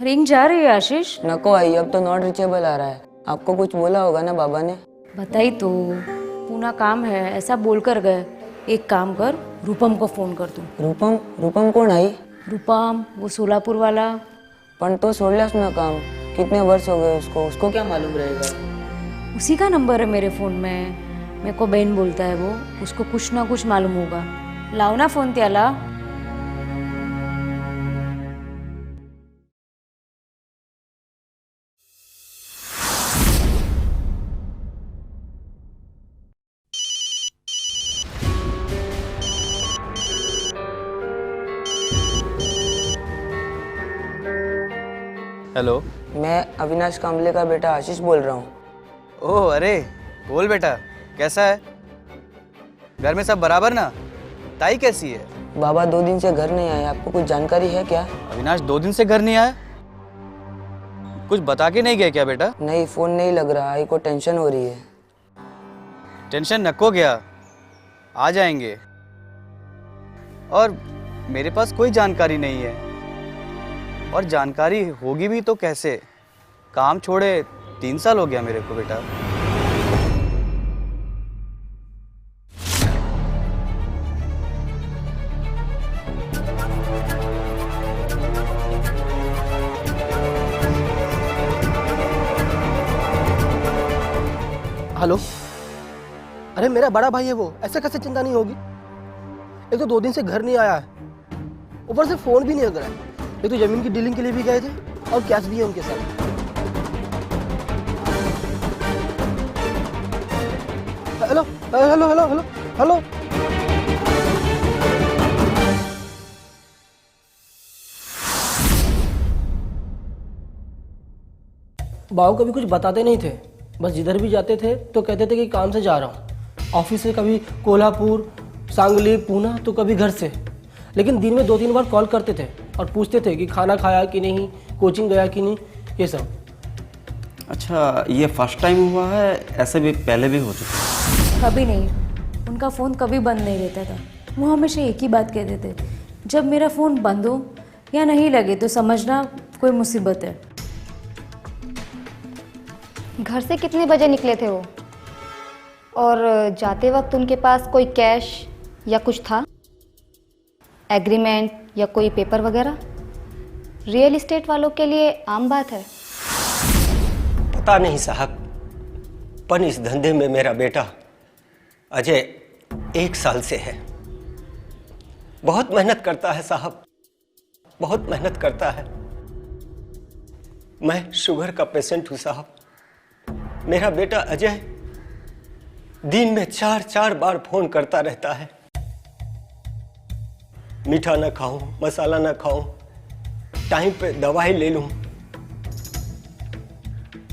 Ring जा रही है आशीष। नको आई, अब तो नॉट रीचेबल आ रहा है। आपको कुछ बोला होगा ना बाबा ने? बताई तो, पूना काम है ऐसा बोल कर गए। एक काम कर, रूपम को फोन कर तू। रूपम? रूपम कोण आई? रूपम वो सोलापुर वाला। पण तो सोडल्यास ना काम, कितने वर्ष हो गए उसको क्या मालूम रहेगा? उसी का नंबर है मेरे फोन में। मेरे को बहन बोलता है वो, उसको कुछ ना कुछ मालूम होगा। लाव ना फोन त्याला। हेलो। मैं अविनाश कांबले का बेटा आशीष बोल रहा हूँ। ओह अरे बोल बेटा, कैसा है? घर में सब बराबर ना? ताई कैसी है? बाबा 2 दिन से घर नहीं आए, आपको कुछ जानकारी है क्या? अविनाश 2 दिन से घर नहीं आया? कुछ बता के नहीं गया क्या बेटा? नहीं, फोन नहीं लग रहा। आई को टेंशन हो रही है। टेंशन नको गया, आ जाएंगे। और मेरे पास कोई जानकारी नहीं है, और जानकारी होगी भी तो कैसे? काम छोड़े 3 साल हो गया मेरे को बेटा। हेलो। अरे मेरा बड़ा भाई है वो, ऐसे कैसे चिंता नहीं होगी? एक तो 2 दिन से घर नहीं आया है, ऊपर से फोन भी नहीं लग रहा है। ये तो जमीन की डीलिंग के लिए भी गए थे और कैश भी है उनके साथ। Hello hello hello hello hello. बाबू कभी कुछ बताते नहीं थे, बस जिधर भी जाते थे तो कहते थे कि काम से जा रहा हूँ। ऑफिस से कभी कोल्हापुर, सांगली, पूना, तो कभी घर से। लेकिन दिन में 2-3 बार कॉल करते थे और पूछते थे कि खाना खाया कि नहीं, कोचिंग गया कि नहीं, ये सब। अच्छा, ये फर्स्ट टाइम हुआ है? ऐसे भी पहले भी हो चुका? कभी नहीं, उनका फ़ोन कभी बंद नहीं रहता था। वो हमेशा एक ही बात कहते थे, जब मेरा फ़ोन बंद हो या नहीं लगे तो समझना कोई मुसीबत है। घर से कितने बजे निकले थे वो? और जाते वक्त उनके पास कोई कैश या कुछ था? एग्रीमेंट या कोई पेपर वगैरह? रियल एस्टेट वालों के लिए आम बात है। पता नहीं साहब, पर इस धंधे में मेरा बेटा अजय 1 साल से है। बहुत मेहनत करता है साहब, बहुत मेहनत करता है। मैं शुगर का पेशेंट हूं साहब। मेरा बेटा अजय दिन में 4-4 बार फोन करता रहता है। मीठा ना खाऊं, मसाला ना खाऊं, टाइम पे दवाई ले लूं।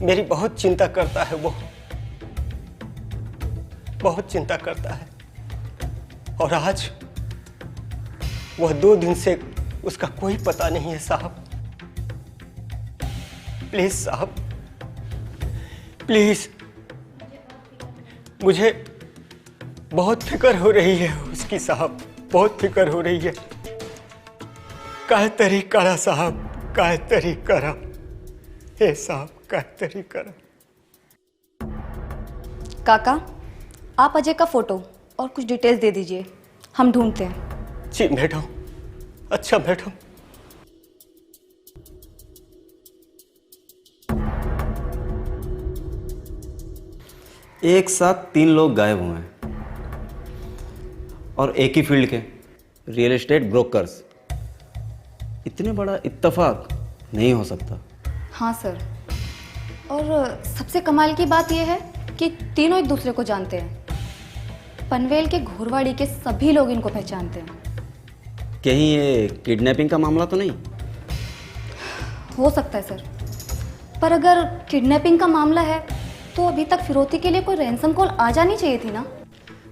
मेरी बहुत चिंता करता है वो, बहुत चिंता करता है। और आज वह 2 दिन से उसका कोई पता नहीं है साहब। प्लीज साहब, प्लीज, मुझे बहुत फिक्र हो रही है उसकी साहब, बहुत फिक्र हो रही है। काय तरी करा साहब, काय तरी करा, हे साहब काय तरी करा। काका, आप अजय का फोटो और कुछ डिटेल्स दे दीजिए, हम ढूंढते हैं। जी मैडम, अच्छा मैडम। एक साथ 3 लोग गायब हुए हैं, और एक ही फील्ड के, रियल एस्टेट ब्रोकर्स। इतने बड़ा इत्तेफाक नहीं हो सकता। हाँ सर, और सबसे कमाल की बात यह है कि तीनों एक दूसरे को जानते हैं। पनवेल के घोरवाड़ी के सभी लोग इनको पहचानते हैं। कहीं ये किडनैपिंग का मामला तो नहीं? हो सकता है सर, पर अगर किडनैपिंग का मामला है तो अभी तक फिरौती के लिए कोई रैंसम कॉल आ जानी चाहिए थी ना।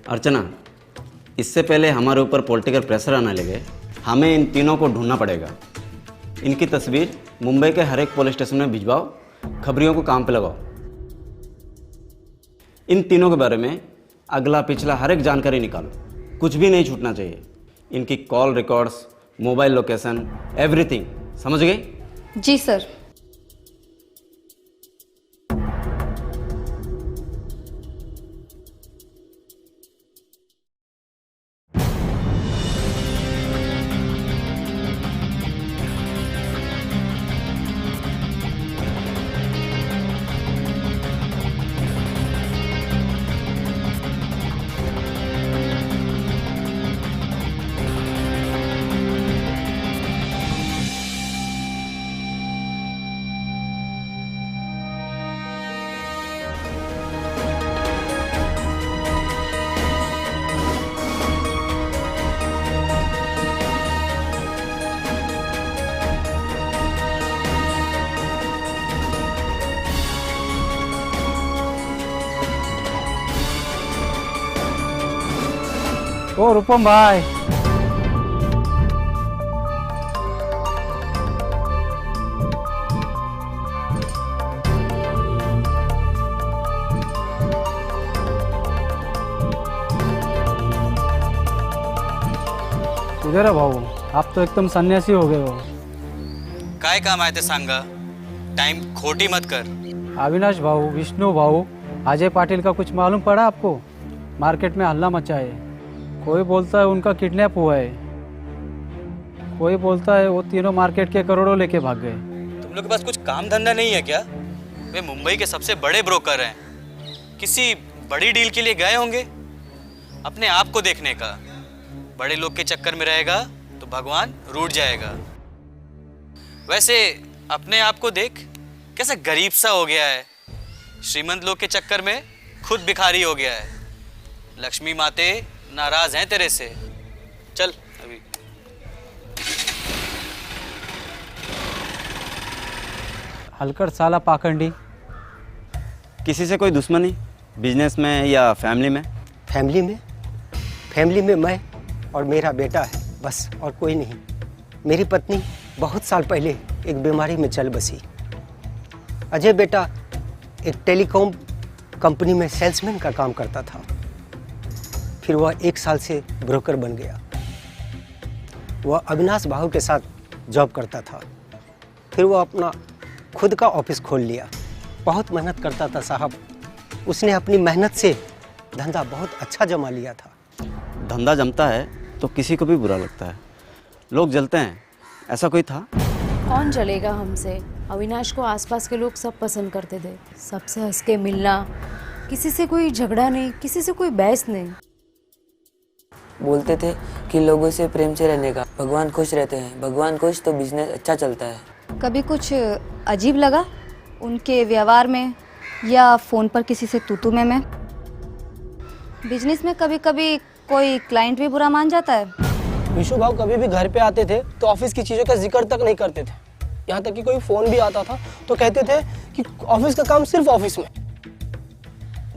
अर्चना, इससे पहले हमारे ऊपर पॉलिटिकल प्रेशर आने लगे, हमें इन तीनों को ढूंढना पड़ेगा। इनकी तस्वीर मुंबई के हर एक पुलिस स्टेशन में भिजवाओ, खबरियों को काम पे लगाओ। इन तीनों के बारे में अगला पिछला हर एक जानकारी निकालो, कुछ भी नहीं छूटना चाहिए। इनकी call records, mobile location, everything, समझ गए? जी सर। ओ रूपम भाई, इधर है भाऊ। आप तो एकदम सन्यासी हो गए हो। काय काम आए थे सांगा? टाइम खोटी मत कर। अविनाश भाऊ, विष्णु भाऊ, अजय पाटिल का कुछ मालूम पड़ा आपको? मार्केट में हल्ला मचा है। कोई बोलता है उनका किडनैप हुआ है, कोई बोलता है वो तीनों मार्केट के करोड़ों लेके भाग गए। तुम लोग के पास कुछ काम धंधा नहीं है क्या? वे मुंबई के सबसे बड़े ब्रोकर हैं। किसी बड़ी डील के लिए गए होंगे अपने आप को देखने का। बड़े लोग के चक्कर में रहेगा तो भगवान रूठ जाएगा। वैसे अपने आप को देख, कैसा गरीब सा हो गया है। श्रीमंत लोग के चक्कर में खुद भिखारी हो गया है। लक्ष्मी माते नाराज हैं तेरे से। चल अभी। हलकड़ साला पाखंडी। किसी से कोई दुश्मनी बिजनेस में या फैमिली में? फैमिली में मैं और मेरा बेटा है बस, और कोई नहीं। मेरी पत्नी बहुत साल पहले एक बीमारी में चल बसी। अजय बेटा एक टेलीकॉम कंपनी में सेल्समैन का काम करता था। फिर वह 1 साल से ब्रोकर बन गया। वह अविनाश भाऊ के साथ जॉब करता था। फिर वह अपना खुद का ऑफिस खोल लिया। बहुत मेहनत करता था साहब। उसने अपनी मेहनत से धंधा बहुत अच्छा जमा लिया था। धंधा जमता है तो किसी को भी बुरा लगता है, लोग जलते हैं। ऐसा कोई था? कौन जलेगा हमसे? अविनाश को आसपास के लोग सब पसंद करते थे। सबसे हंस के मिलना, किसी से कोई झगड़ा नहीं, किसी से कोई बहस नहीं। बोलते थे कि लोगों से प्रेम से रहने का, भगवान खुश रहते हैं, भगवान खुश तो बिजनेस अच्छा चलता है। कभी कुछ अजीब लगा उनके व्यवहार में या फ़ोन पर किसी से तू मैं? बिजनेस में कभी कभी कोई क्लाइंट भी बुरा मान जाता है। विशु भाव कभी भी घर पे आते थे तो ऑफिस की चीज़ों का जिक्र तक नहीं करते थे। यहाँ तक कि कोई फ़ोन भी आता था तो कहते थे कि ऑफिस का काम सिर्फ ऑफिस में।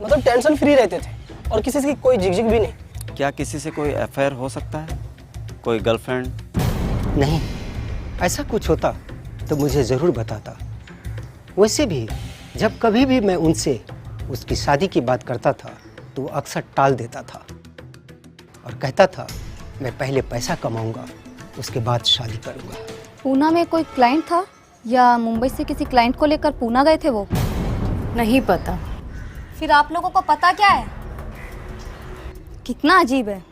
मतलब टेंशन फ्री रहते थे और किसी से कोई झिकझिक भी नहीं। क्या किसी से कोई अफेयर हो सकता है? कोई गर्लफ्रेंड? नहीं, ऐसा कुछ होता तो मुझे ज़रूर बताता। वैसे भी जब कभी भी मैं उनसे उसकी शादी की बात करता था तो वो अक्सर टाल देता था और कहता था मैं पहले पैसा कमाऊंगा, उसके बाद शादी करूंगा। पूना में कोई क्लाइंट था या मुंबई से किसी क्लाइंट को लेकर पूना गए थे वो? नहीं पता। फिर आप लोगों को पता क्या है? कितना अजीब है।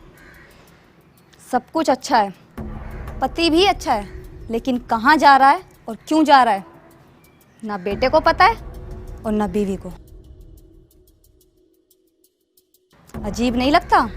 सब कुछ अच्छा है, पति भी अच्छा है, लेकिन कहाँ जा रहा है और क्यों जा रहा है ना बेटे को पता है और ना बीवी को। अजीब नहीं लगता?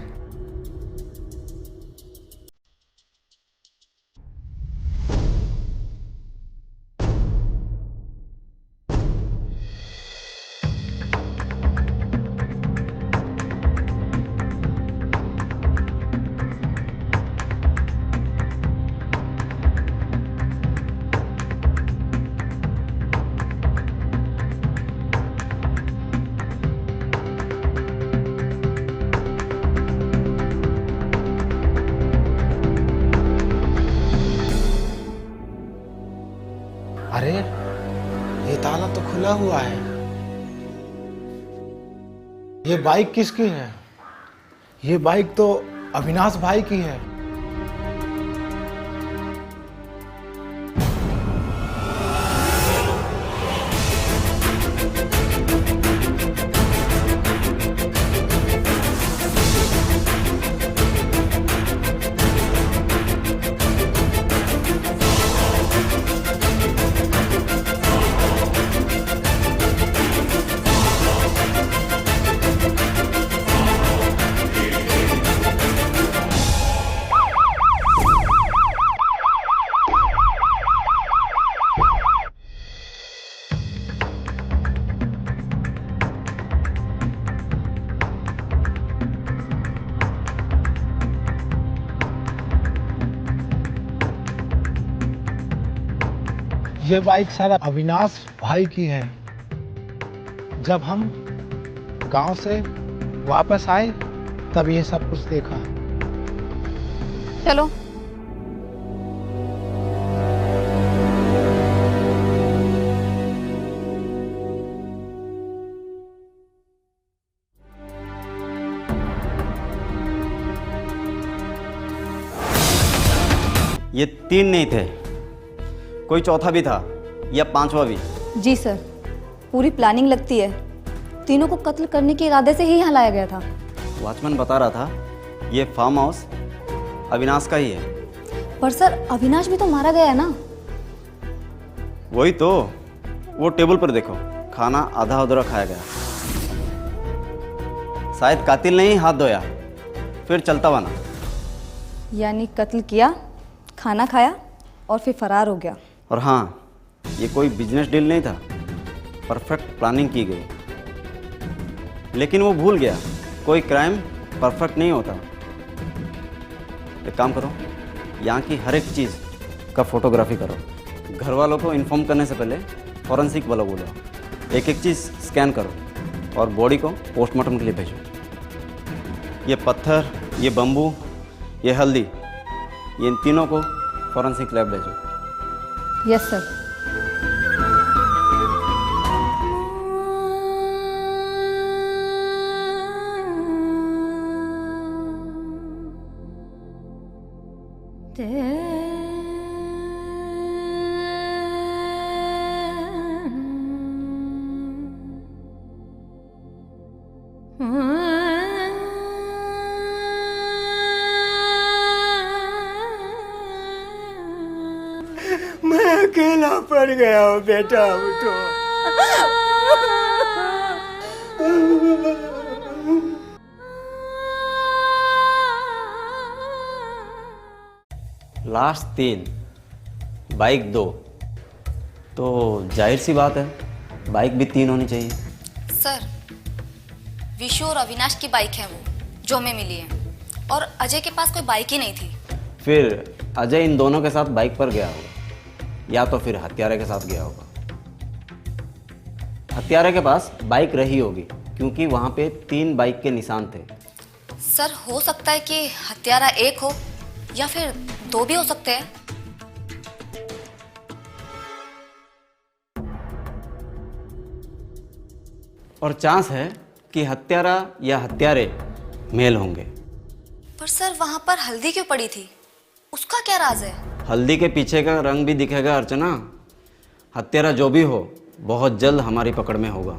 अरे ये ताला तो खुला हुआ है। ये बाइक किसकी है? ये बाइक तो अविनाश भाई की है। ये बाइक सारा अविनाश भाई की है। जब हम गांव से वापस आए तब ये सब कुछ देखा। चलो। ये 3 नहीं थे, कोई चौथा भी था या 5वां भी। जी सर, पूरी प्लानिंग लगती है। तीनों को कत्ल करने के इरादे से ही यहाँ लाया गया था। वॉचमैन बता रहा था ये फार्म हाउस अविनाश का ही है। पर सर अविनाश भी तो मारा गया है ना। वही तो, वो टेबल पर देखो, खाना आधा अधूरा खाया गया। शायद कातिल ने ही हाथ धोया फिर चलता बना। यानी कत्ल किया, खाना खाया और फिर फरार हो गया। और हाँ, ये कोई बिजनेस डील नहीं था, परफेक्ट प्लानिंग की गई। लेकिन वो भूल गया कोई क्राइम परफेक्ट नहीं होता। एक काम करो, यहाँ की हर एक चीज़ का फोटोग्राफी करो। घर वालों को इन्फॉर्म करने से पहले फॉरेंसिक वाला बोलो, एक एक चीज़ स्कैन करो और बॉडी को पोस्टमार्टम के लिए भेजो। ये पत्थर, ये बम्बू, ये हल्दी, ये इन तीनों को फॉरेंसिक लैब भेजो। Yes sir. मैं अकेला पड़ गया हूँ बेटा, उठो। लास्ट 3, बाइक 2, तो जाहिर सी बात है बाइक भी 3 होनी चाहिए। सर, विशु और अविनाश की बाइक है वो जो हमें मिली है, और अजय के पास कोई बाइक ही नहीं थी। फिर अजय इन दोनों के साथ बाइक पर गया होगा, या तो फिर हत्यारे के साथ गया होगा। हत्यारे के पास बाइक रही होगी क्योंकि वहां पे 3 बाइक के निशान थे। सर, हो सकता है कि हत्यारा एक हो या फिर 2 भी हो सकते हैं। और चांस है कि हत्यारा या हत्यारे मेल होंगे। पर सर, वहां पर हल्दी क्यों पड़ी थी? उसका क्या राज है? हल्दी के पीछे का रंग भी दिखेगा अर्चना। हत्यारा जो भी हो, बहुत जल्द हमारी पकड़ में होगा।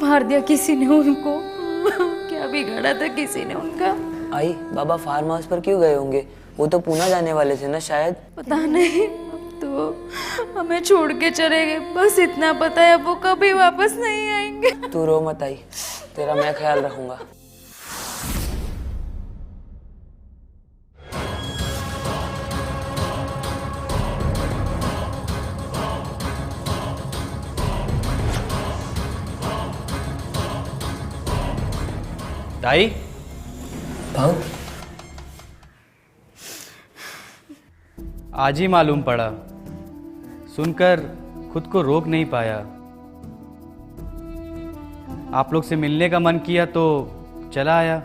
मार दिया किसी ने उनको? क्या बिगाड़ा था किसी ने उनका? आई, बाबा फार्म हाउस पर क्यों गए होंगे? वो तो पूना जाने वाले थे ना शायद। पता नहीं, अब तो हमें छोड़ के चले गए। बस इतना पता है, अब वो कभी वापस नहीं आएंगे। तू रो मत आई, तेरा मैं ख्याल रखूंगा। दाई, भाऊ, आज ही मालूम पड़ा, सुनकर खुद को रोक नहीं पाया। आप लोग से मिलने का मन किया तो चला आया।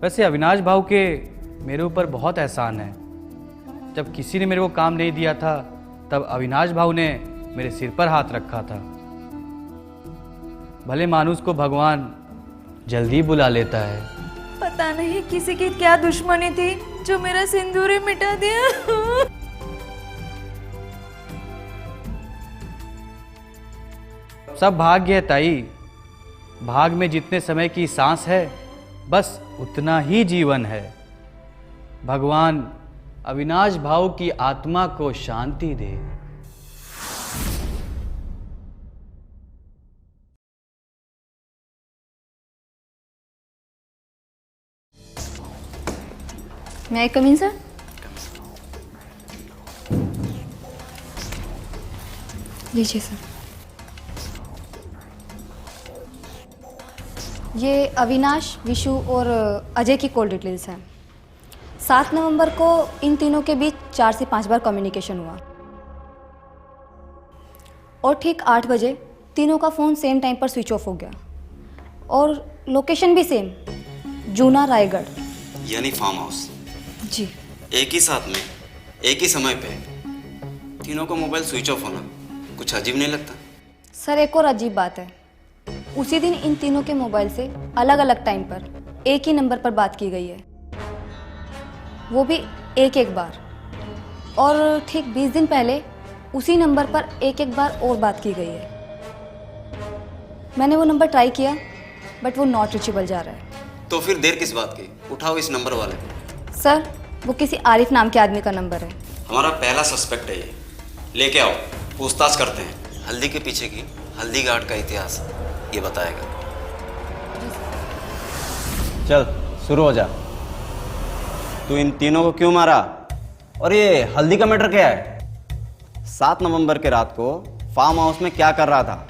वैसे अविनाश भाऊ के मेरे ऊपर बहुत एहसान है। जब किसी ने मेरे को काम नहीं दिया था, तब अविनाश भाऊ ने मेरे सिर पर हाथ रखा था। भले मानुस को भगवान जल्दी बुला लेता है। पता नहीं किसी की क्या दुश्मनी थी जो मेरा सिंदूर ही मिटा दिया। सब भाग्य है ताई। भाग में जितने समय की सांस है बस उतना ही जीवन है। भगवान अविनाश भाऊ की आत्मा को शांति दे। मैं कम इन सर? लीजिए सर। ये अविनाश, विशु और अजय की कॉल डिटेल्स हैं। 7 नवंबर को इन तीनों के बीच 4 से 5 बार कम्युनिकेशन हुआ और ठीक 8 बजे तीनों का फ़ोन सेम टाइम पर स्विच ऑफ हो गया और लोकेशन भी सेम, जूना रायगढ़। यानी फार्म हाउस। जी। एक ही साथ में एक ही समय पे तीनों का मोबाइल स्विच ऑफ होना कुछ अजीब नहीं लगता? सर एक और अजीब बात है, उसी दिन इन तीनों के मोबाइल से अलग अलग टाइम पर एक ही नंबर पर बात की गई है, वो भी एक बार। और ठीक 20 दिन पहले उसी नंबर पर एक बार और बात की गई है। मैंने वो नंबर ट्राई किया बट वो नॉट रीचेबल जा रहा है। तो फिर देर किस बात की? उठाओ इस नंबर वाले को। सर वो किसी आरिफ नाम के आदमी का नंबर है। हमारा पहला सस्पेक्ट है ये। लेके आओ, पूछताछ करते हैं। हल्दी के पीछे की हल्दी घाट का इतिहास ये बताएगा। चल शुरू हो जा। तू इन तीनों को क्यों मारा और ये हल्दी का मैटर क्या है? 7 नवंबर के रात को फार्म हाउस में क्या कर रहा था?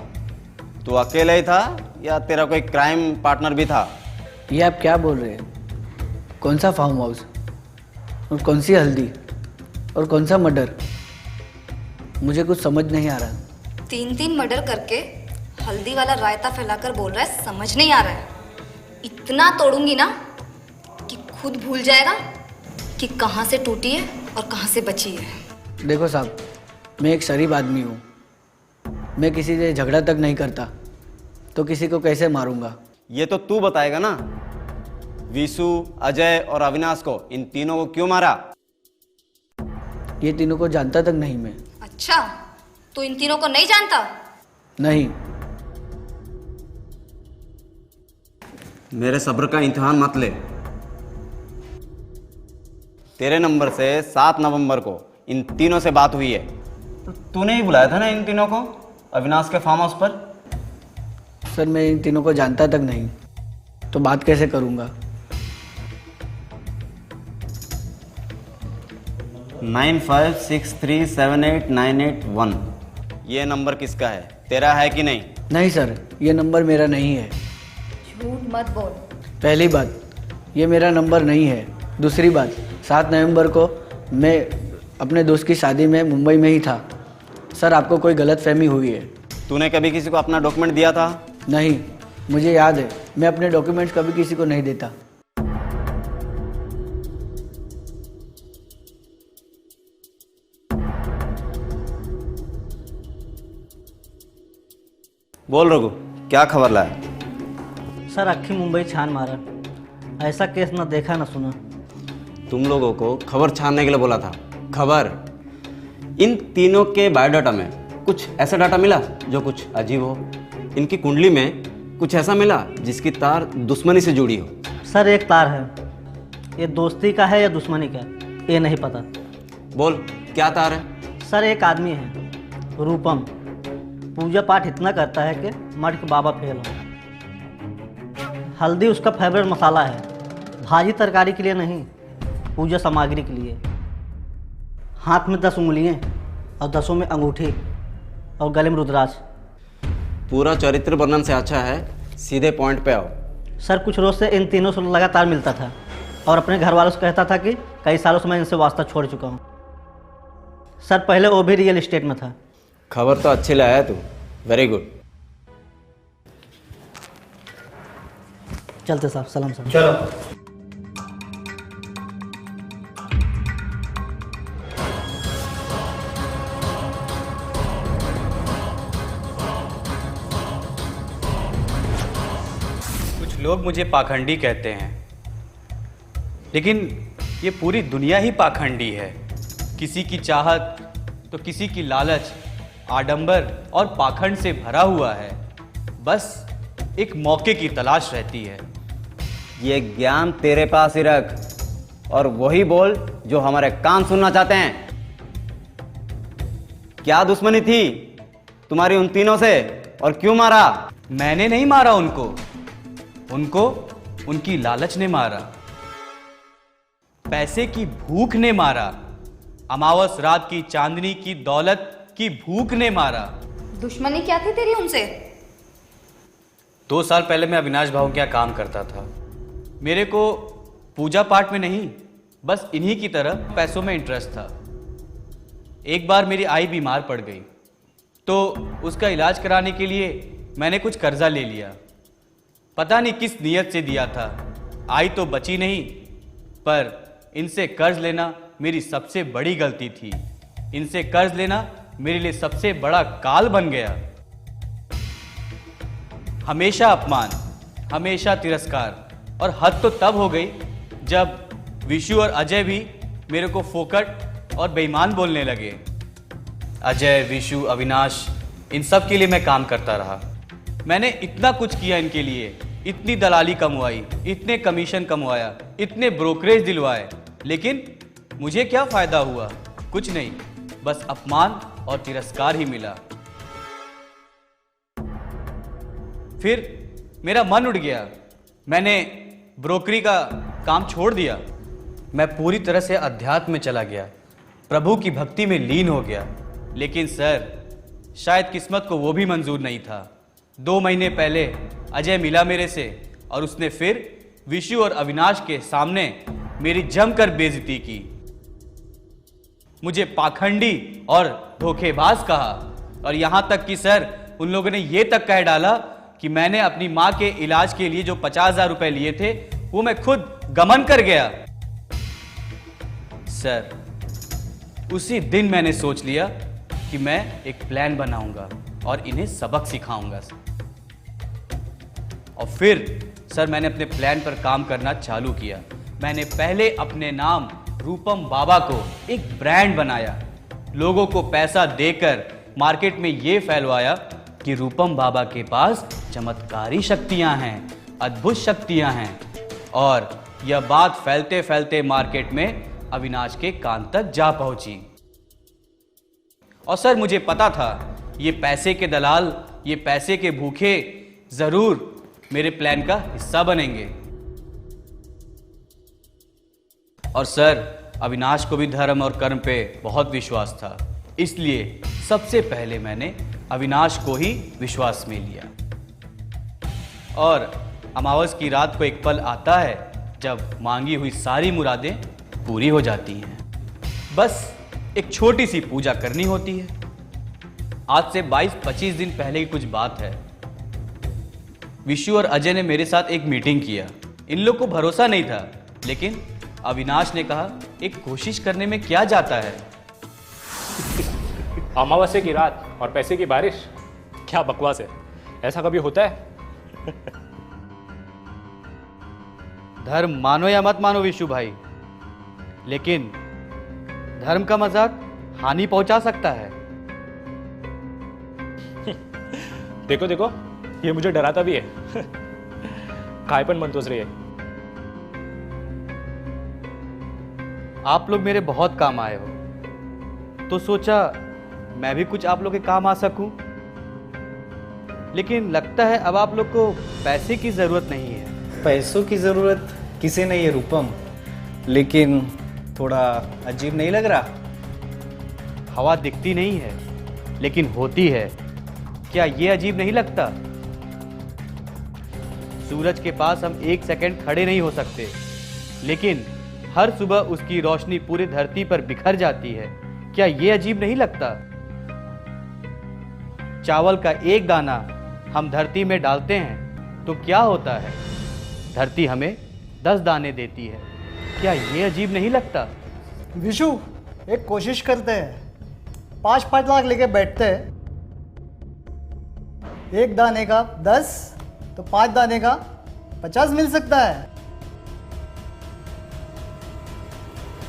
तू अकेला ही था या तेरा कोई क्राइम पार्टनर भी था? ये आप क्या बोल रहे हैं? कौन सा फार्म हाउस और कौन सी हल्दी और कौन सा मर्डर? मुझे कुछ समझ नहीं आ रहा। 3 मर्डर करके हल्दी वाला रायता फैलाकर बोल रहा है समझ नहीं आ रहा है। इतना तोड़ूंगी ना कि खुद भूल जाएगा कि कहाँ से टूटी है और कहाँ से बची है। देखो साहब, मैं एक शरीफ आदमी हूँ, मैं किसी से झगड़ा तक नहीं करता, तो किसी को कैसे मारूंगा? ये तो तू बताएगा ना। विशु, अजय और अविनाश को, इन तीनों को क्यों मारा? ये तीनों को जानता तक नहीं मैं। अच्छा, तू इन तीनों को नहीं जानता? नहीं। मेरे सब्र का इम्तिहान मत ले। तेरे नंबर से 7 नवंबर को इन तीनों से बात हुई है। तो तूने ही बुलाया था ना इन तीनों को अविनाश के फार्म हाउस पर? सर मैं इन तीनों को जानता तक नहीं, तो बात कैसे करूंगा? 95637898 ये नंबर किसका है? तेरा है कि नहीं? नहीं सर, ये नंबर मेरा नहीं है। झूठ मत बोल। पहली बात, ये मेरा नंबर नहीं है। दूसरी बात, 7 नवंबर को मैं अपने दोस्त की शादी में मुंबई में ही था। सर आपको कोई गलतफहमी हुई है। तूने कभी किसी को अपना डॉक्यूमेंट दिया था? नहीं, मुझे याद है, मैं अपने डॉक्यूमेंट्स कभी किसी को नहीं देता। बोल रघु, क्या खबर लाया? सर अक्खी मुंबई छान मारा, ऐसा केस ना देखा ना सुना। तुम लोगों को खबर छानने के लिए बोला था। खबर? इन तीनों के बायोडाटा में कुछ ऐसा डाटा मिला जो कुछ अजीब हो। इनकी कुंडली में कुछ ऐसा मिला जिसकी तार दुश्मनी से जुड़ी हो। सर एक तार है, ये दोस्ती का है या दुश्मनी का, ये नहीं पता। बोल, क्या तार है? सर एक आदमी है रूपम, पूजा पाठ इतना करता है कि मठ के बाबा फेल हो। हल्दी उसका फेवरेट मसाला है, भाजी तरकारी के लिए नहीं, पूजा सामग्री के लिए। हाथ में 10 उंगलियाँ और 10 में अंगूठी और गले में रुद्राक्ष। पूरा चरित्र वर्णन से अच्छा है सीधे पॉइंट पे आओ। सर कुछ रोज से इन तीनों से लगातार मिलता था और अपने घर वालों से कहता था कि कई सालों से मैं इनसे वास्ता छोड़ चुका हूँ। सर पहले वो भी रियल एस्टेट में था। खबर तो अच्छी लाया है तू, वेरी गुड। चलते साहब, सलाम साहब। चलो। कुछ लोग मुझे पाखंडी कहते हैं, लेकिन ये पूरी दुनिया ही पाखंडी है। किसी की चाहत तो किसी की लालच, आडंबर और पाखंड से भरा हुआ है। बस एक मौके की तलाश रहती है। ये ज्ञान तेरे पास ही रख और वही बोल जो हमारे कान सुनना चाहते हैं। क्या दुश्मनी थी तुम्हारी उन तीनों से और क्यों मारा? मैंने नहीं मारा उनको, उनको उनकी लालच ने मारा, पैसे की भूख ने मारा, अमावस रात की चांदनी की दौलत की भूख ने मारा। दुश्मनी क्या थी तेरी उनसे? 2 साल पहले मैं अविनाश भाऊ के यहाँ काम करता था। मेरे को पूजा पाठ में नहीं, बस इन्हीं की तरह पैसों में इंटरेस्ट था। एक बार मेरी आई बीमार पड़ गई तो उसका इलाज कराने के लिए मैंने कुछ कर्जा ले लिया। पता नहीं किस नीयत से दिया था, आई तो बची नहीं, पर इनसे कर्ज लेना मेरी सबसे बड़ी गलती थी। इनसे कर्ज लेना मेरे लिए सबसे बड़ा काल बन गया। हमेशा अपमान, हमेशा तिरस्कार, और हद तो तब हो गई जब विशु और अजय भी मेरे को फोकट और बेईमान बोलने लगे। अजय, विशु, अविनाश, इन सब के लिए मैं काम करता रहा। मैंने इतना कुछ किया इनके लिए, इतनी दलाली कमवाई, इतने कमीशन कमवाया, इतने ब्रोकरेज दिलवाए, लेकिन मुझे क्या फायदा हुआ? कुछ नहीं, बस अपमान और तिरस्कार ही मिला। फिर मेरा मन उठ गया, मैंने ब्रोकरी का काम छोड़ दिया। मैं पूरी तरह से अध्यात्म में चला गया, प्रभु की भक्ति में लीन हो गया। लेकिन सर, शायद किस्मत को वो भी मंजूर नहीं था। 2 महीने पहले अजय मिला मेरे से और उसने फिर विशु और अविनाश के सामने मेरी जमकर बेइज्जती की। मुझे पाखंडी और धोखेबाज कहा, और यहां तक कि सर, उन लोगों ने ये तक कह डाला कि मैंने अपनी मां के इलाज के लिए जो 50,000 रुपए लिए थे वो मैं खुद गमन कर गया। सर, उसी दिन मैंने सोच लिया कि मैं एक प्लान बनाऊंगा और इन्हें सबक सिखाऊंगा। और फिर सर, मैंने अपने प्लान पर काम करना चालू किया। मैंने पहले अपने नाम रूपम बाबा को एक ब्रांड बनाया, लोगों को पैसा देकर मार्केट में ये फैलवाया कि रूपम बाबा के पास चमत्कारी शक्तियां हैं, अद्भुत शक्तियां हैं। और यह बात फैलते फैलते मार्केट में अविनाश के कान तक जा पहुंची। और सर, मुझे पता था ये पैसे के दलाल, ये पैसे के भूखे जरूर मेरे प्लान का हिस्सा बनेंगे। और सर, अविनाश को भी धर्म और कर्म पे बहुत विश्वास था, इसलिए सबसे पहले मैंने अविनाश को ही विश्वास में लिया। और अमावस की रात को एक पल आता है जब मांगी हुई सारी मुरादें पूरी हो जाती हैं। बस एक छोटी सी पूजा करनी होती है। आज से 22-25 दिन पहले की कुछ बात है। विशु और अजय ने मेरे साथ एक मीटिंग किया। इन लोग को भरोसा नहीं था, लेकिन अविनाश ने कहा, एक कोशिश करने में क्या जाता है। अमावस्या की रात और पैसे की बारिश, क्या बकवास है, ऐसा कभी होता है? धर्म मानो या मत मानो विशु भाई, लेकिन धर्म का मजाक हानि पहुंचा सकता है। देखो देखो, ये मुझे डराता भी है। कायपन मंतोस रही है। आप लोग मेरे बहुत काम आए हो, तो सोचा मैं भी कुछ आप लोग के काम आ सकूं। लेकिन लगता है अब आप लोग को पैसे की जरूरत नहीं है। पैसों की ज़रूरत किसे नहीं है रूपम, लेकिन थोड़ा अजीब नहीं लग रहा? हवा दिखती नहीं है, लेकिन होती है। क्या ये अजीब नहीं लगता? सूरज के पास हम 1 सेकंड खड़े नहीं हो सकते, लेकिन हर सुबह उसकी रोशनी पूरी धरती पर बिखर जाती है। क्या ये अजीब नहीं लगता? चावल का एक दाना हम धरती में डालते हैं तो क्या होता है? धरती हमें 10 दाने देती है। क्या ये अजीब नहीं लगता? विशु, एक कोशिश करते हैं, 5-5 लाख लेके बैठते हैं। 1 दाने का 10 तो 5 दाने का 50 मिल सकता है।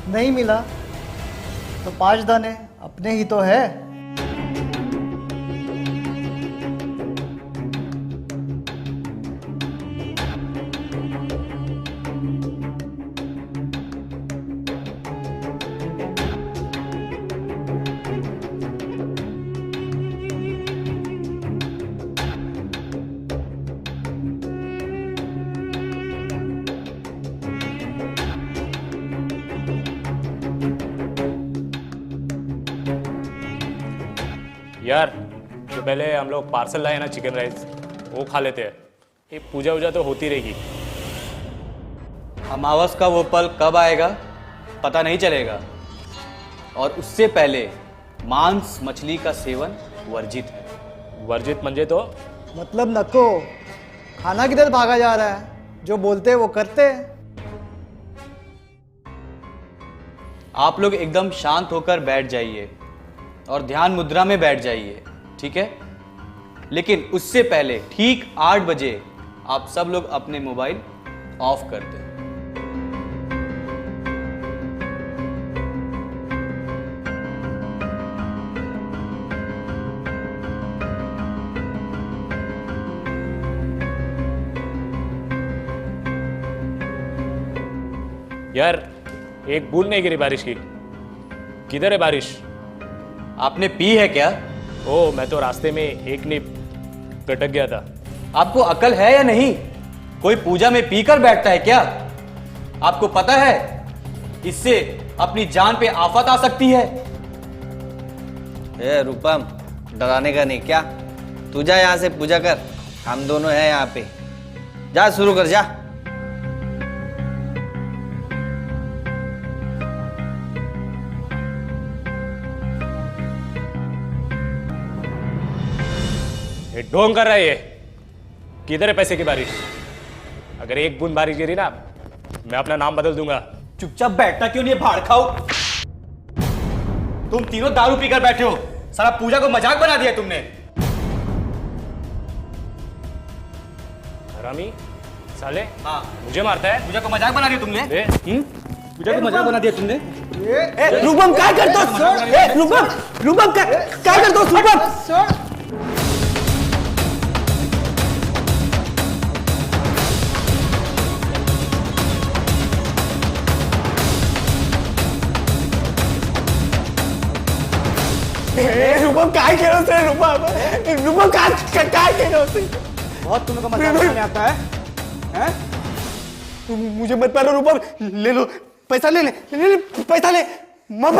नहीं मिला तो 5 दाने अपने ही तो है। यार जो पहले हम लोग पार्सल लाए ना चिकन राइस, वो खा लेते हैं। ये पूजा वूजा तो होती रहेगी। अमावस का वो पल कब आएगा पता नहीं चलेगा, और उससे पहले मांस मछली का सेवन वर्जित है। वर्जित मंजे तो मतलब नको, खाना किधर भागा जा रहा है, जो बोलते हैं वो करते हैं। आप लोग एकदम शांत होकर बैठ जाइए और ध्यान मुद्रा में बैठ जाइए, ठीक है? लेकिन उससे पहले ठीक 8 बजे आप सब लोग अपने मोबाइल ऑफ कर दें। यार एक बूंद नहीं गिरी बारिश की। किधर है बारिश? आपने पी है क्या? ओ, मैं तो रास्ते में एक नींब गटक गया था। आपको अकल है या नहीं? कोई पूजा में पीकर बैठता है क्या? आपको पता है इससे अपनी जान पे आफत आ सकती है। ए रूपम, डराने का नहीं क्या? तू जा यहाँ से पूजा कर, हम दोनों हैं यहाँ पे। जा शुरू कर जा। ये ढोंग कर रहा है ये। किधर है पैसे की बारिश? अगर एक बूंद बारिश गिरी ना, मैं अपना नाम बदल दूंगा। चुपचाप बैठना क्यों नहीं है भाड़ खाओ? तुम तीनों दारू पीकर बैठे हो, सारा पूजा को मजाक बना दिया तुमने। हरामी साले। हाँ, मुझे मारता है। पूजा को मजाक बना दिया तुमने। पूजा को मजाक बना दिया तुमने। रूपम क्या करते हो? रूपम क्या करते हो? रूपम रूपम काय खेलो से? रूपम काय खेलो से? बहुत तुम लोग को मजाक बनाने आता है, हैं? मुझे मत मारो रूपम, ले लो पैसा, ले पैसा ले। मत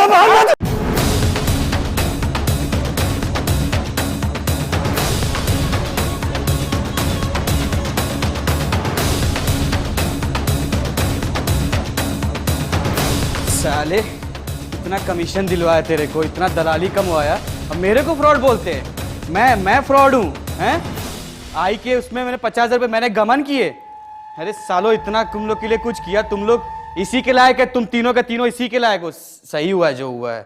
साले, इतना कमीशन दिलवाया तेरे को, इतना दलाली कमवाया, अब मेरे को फ्रॉड बोलते हैं? मैं फ्रॉड हूँ, हैं? आई के उसमें मैंने 50,000 रुपये मैंने गमन किए। अरे सालो, इतना तुम लोग के लिए कुछ किया, तुम लोग इसी के लायक है, तुम तीनों के तीनों इसी के लायक हो। सही हुआ है जो हुआ है।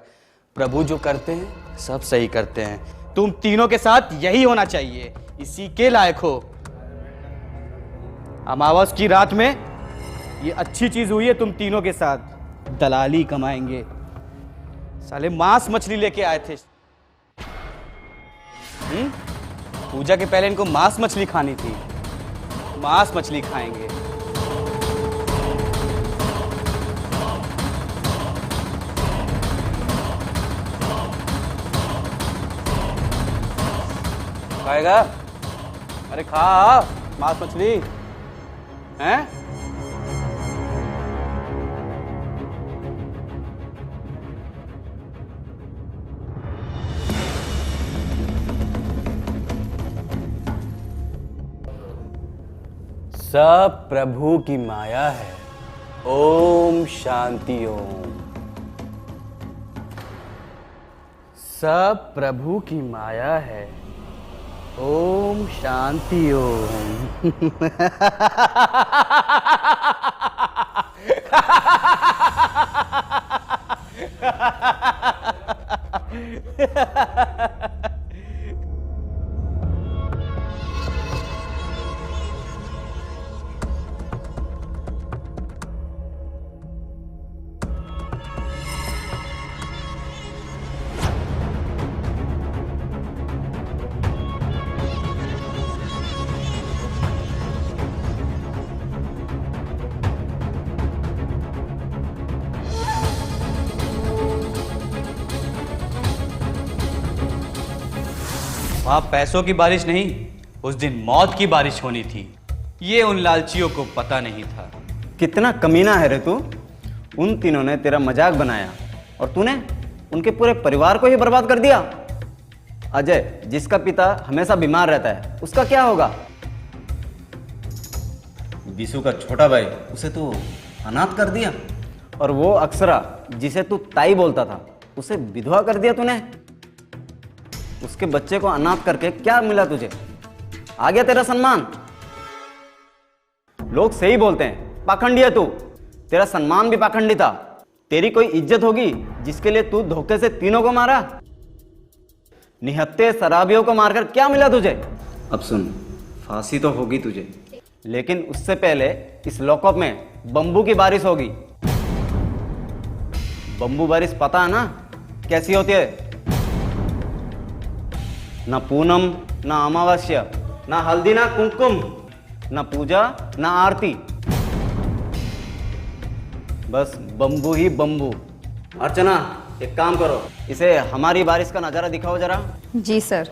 प्रभु जो करते हैं सब सही करते हैं। तुम तीनों के साथ यही होना चाहिए, इसी के लायक हो। अमावस की रात में ये अच्छी चीज हुई है, तुम तीनों के साथ दलाली कमाएंगे। साले मांस मछली लेके आए थे। पूजा के पहले इनको मांस मछली खानी थी, मांस मछली खाएंगे। खाएगा? अरे खा मांस मछली, हैं? सब प्रभु की माया है। ओम शांति ओम। सब प्रभु की माया है। ओम शांति ओम। वहां पैसों की बारिश नहीं, उस दिन मौत की बारिश होनी थी। ये उन लालचियों को पता नहीं था। कितना कमीना है रे तू। उन तीनों ने तेरा मजाक बनाया और तूने उनके पूरे परिवार को ही बर्बाद कर दिया। अजय, जिसका पिता हमेशा बीमार रहता है, उसका क्या होगा? विशु का छोटा भाई, उसे तो अनाथ कर दिया। और वो अक्षरा, जिसे तू ताई बोलता था, उसे विधवा कर दिया तूने। उसके बच्चे को अनाथ करके क्या मिला तुझे? आ गया तेरा सम्मान? लोग सही बोलते हैं, पाखंडी है तू। तेरा सम्मान भी पाखंडी था। तेरी कोई इज्जत होगी जिसके लिए तू धोखे से तीनों को मारा? निहत्थे शराबियों को मारकर क्या मिला तुझे? अब सुन, फांसी तो होगी तुझे, लेकिन उससे पहले इस लॉकअप में बम्बू की बारिश होगी। बम्बू बारिश पता है ना कैसी होती है? ना पूनम, ना अमावस्या, ना हल्दी, ना कुमकुम, ना पूजा, ना आरती, बस बम्बू ही बम्बू। अर्चना, एक काम करो, इसे हमारी बारिश का नज़ारा दिखाओ जरा। जी सर।